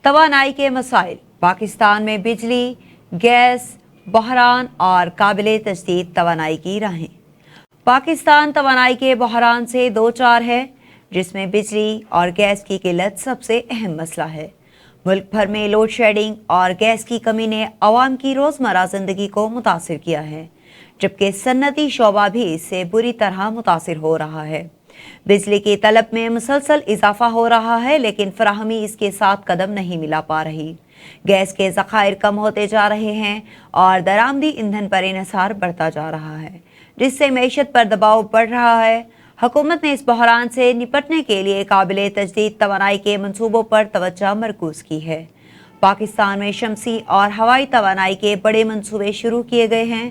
तवानाई के मसाइल। पाकिस्तान में बिजली, गैस, बहरान और काबिले तजदीद तवानाई की राहें। पाकिस्तान तवानाई के बहरान से दो चार है, जिसमें बिजली और गैस की किल्लत सबसे अहम मसला है। मुल्क भर में लोड शेडिंग और गैस की कमी ने अवाम की रोज़मर्रा ज़िंदगी को मुतासिर किया है, जबकि सन्नती शोबा भी इससे बुरी तरह मुतासिर हो रहा है। बिजली की तलब में मुसलसल इजाफा हो रहा है, लेकिन फराहमी इसके साथ कदम नहीं मिला पा रही। गैस के ज़खायर कम होते जा रहे हैं और दरामदी ईंधन पर इन्हिसार बढ़ता जा रहा है, जिससे मईशत पर दबाव बढ़ रहा है। हुकूमत ने इस बहरान से निपटने के लिए काबिले तजदीद तवानाई के मंसूबों पर तवज्जो मरकूज की है। पाकिस्तान में शमसी और हवाई तवानाई के बड़े मंसूबे शुरू किए गए हैं,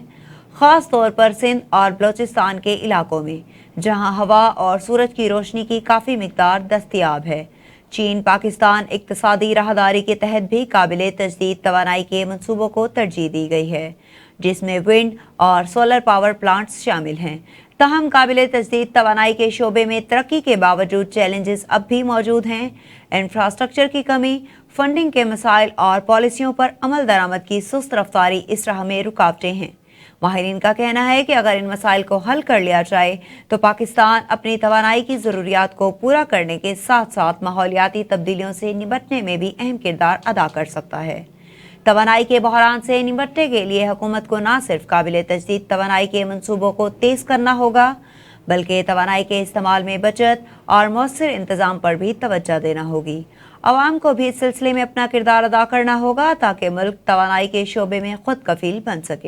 ख़ास तौर पर सिंध और बलोचिस्तान के इलाकों में, जहां हवा और सूरज की रोशनी की काफ़ी मिकदार दस्तयाब है। चीन पाकिस्तान इक्तिसादी राहदारी के तहत भी काबिले तजदीद तवानाई के मंसूबों को तरजीह दी गई है, जिसमें विंड और सोलर पावर प्लांट्स शामिल हैं। तहम काबिले तजदीद तवानाई के शोबे में तरक्की के बावजूद चैलेंजेस अब भी मौजूद हैं। इंफ्रास्ट्रक्चर की कमी, फंडिंग के मसाइल और पॉलिसियों पर अमल दरामद की सुस्त रफ्तारी इस राह में रुकावटें हैं। माहिरीन का कहना है कि अगर इन मसाइल को हल कर लिया जाए तो पाकिस्तान अपनी तवानाई की ज़रूरियात को पूरा करने के साथ साथ माहौलियाती तब्दीलियों से निपटने में भी अहम किरदार अदा कर सकता है। तवानाई के बहरान से निपटने के लिए हुकूमत को न सिर्फ काबिले तजदीद तवानाई के मंसूबों को तेज़ करना होगा, बल्कि तवानाई के इस्तेमाल में बचत और मौसर इंतज़ाम पर भी तवज्जो देना होगी। आवाम को भी इस सिलसिले में अपना किरदार अदा करना होगा, ताकि मुल्क तवानाई के शोबे में खुद कफील बन सके।